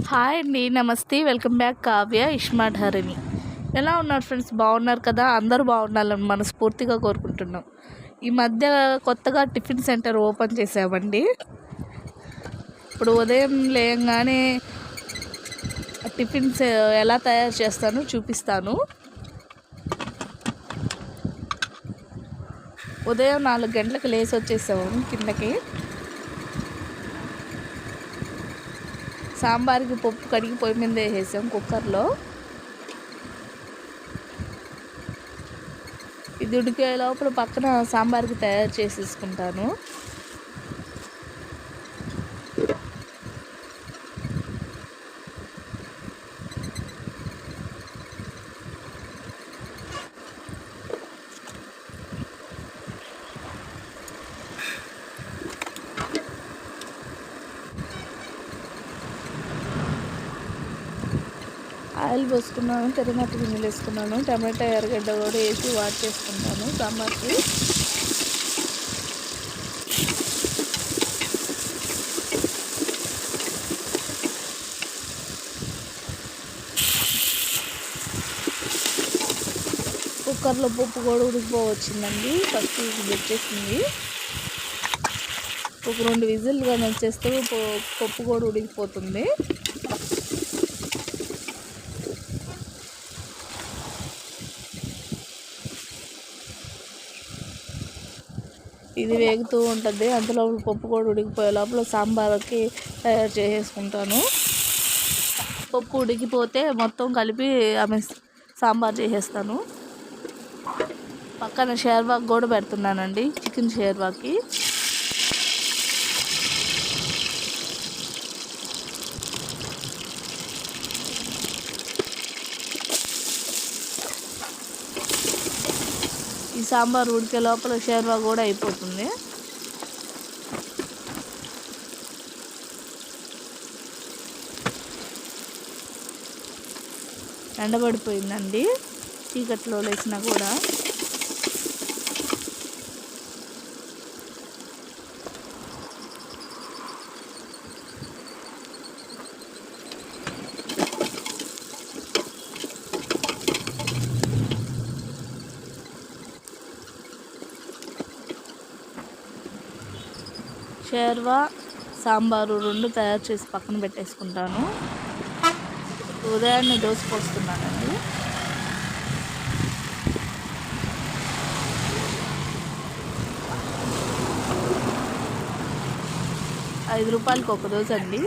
Hi అండి, నమస్తే. Welcome back Kavya iSmart హరిని. ఎలా ఉన్నారు ఫ్రెండ్స్? బాగున్నారు కదా? అందరూ బాగుండాలని మనస్ఫూర్తిగా కోరుకుంటున్నాం. ఈ మధ్య కొత్తగా టిఫిన్ సెంటర్ ఓపెన్ చేసామండి. ఇప్పుడు ఉదయం లేయంగానే టిఫిన్స్ ఎలా తయారు చేస్తానో చూపిస్తాను. ఉదయం 4 గంటలకు లేచి వచ్చేసాము కిందకి. సాంబార్కి పప్పు కడిగి పొయ్యి మీద వేసేసాం కుక్కర్లో. ఇది ఉడికే లోపల పక్కన సాంబార్కి తయారు చేసేసుకుంటాను. ఆయిల్ పోసుకున్నాను, తెరమట్టి గిన్నెలు వేసుకున్నాను, టమాటా ఎర్రగడ్డ కూడా వేసి వాట్ చేసుకుంటాను సాంబార్కి. కుక్కర్లో పప్పు కూడా ఉడికిపోవచ్చిందండి. ఫస్ట్ పెట్టేసింది. ఒక 2 విజిల్లు కానీ వచ్చేస్తే పప్పు కూడా ఉడికిపోతుంది. ఇది వేగుతూ ఉంటుంది. అంతలో పప్పు కూడా ఉడికిపోయే లోపల సాంబార్కి తయారు చేసేసుకుంటాను. పప్పు ఉడికిపోతే మొత్తం కలిపి ఆమె సాంబార్ చేసేస్తాను. పక్కన షేర్వాకి కూడా పెడుతున్నానండి, చికెన్ షేర్వాకి. ఈ సాంబార్ ఉడికే లోపల షేర్వా కూడా అయిపోతుంది. ఎండబడిపోయిందండి చీకట్లో వేసినా కూడా. షేర్వా సాంబారు 2 తయారు చేసి పక్కన పెట్టేసుకుంటాను. ఉదయాన్నే దోశ పోస్తున్నానండి. ₹5 ఒక దోశ అండి.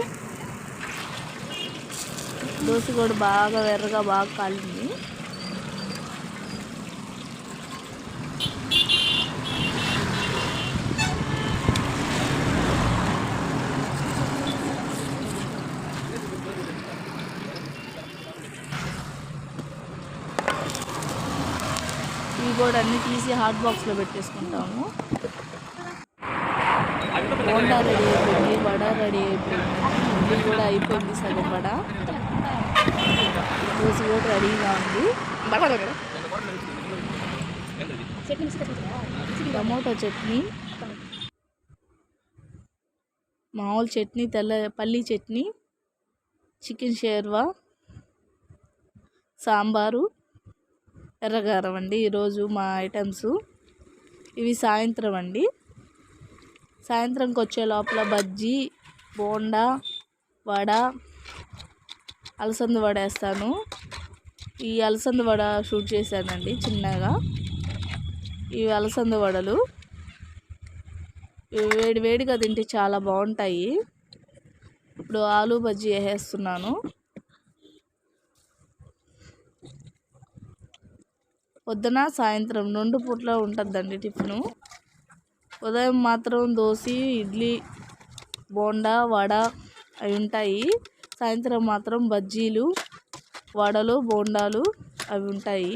దోశ కూడా బాగా ఎర్రగా బాగా కాలింది. ఇవి కూడా అన్నీ తీసి హాట్ బాక్స్లో పెట్టేసుకుంటాము. బోండా రెడీ అయిపోయింది, వడ రెడీ అయిపోయింది, ఇడ్లీ కూడా అయిపోయింది సగం వడ. దోశ కూడా రెడీగా ఉంది. టమోటా చట్నీ, మామూలు చట్నీ, పల్లీ చట్నీ, చికెన్ షేర్వా, సాంబారు, ఎర్రగారం అండి ఈరోజు మా ఐటమ్స్. ఇవి సాయంత్రం అండి. సాయంత్రంకి వచ్చే లోపల బజ్జీ, బోండా, వడ, అలసంద వడ వేస్తాను. ఈ అలసంద వడ షూట్ చేశానండి చిన్నగా. ఇవి అలసంద వడలు. ఇవి వేడి వేడిగా తింటే చాలా బాగుంటాయి. ఇప్పుడు ఆలు బజ్జీ వేసేస్తున్నాను. పొద్దున సాయంత్రం 2 పూట్ల ఉంటుందండి టిఫిను. ఉదయం మాత్రం దోశ, ఇడ్లీ, బోండా, వడ అవి ఉంటాయి. సాయంత్రం మాత్రం బజ్జీలు, వడలు, బోండాలు అవి ఉంటాయి.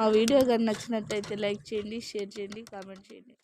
ఆ వీడియో కానీ నచ్చినట్టయితే లైక్ చేయండి, షేర్ చేయండి, కామెంట్ చేయండి.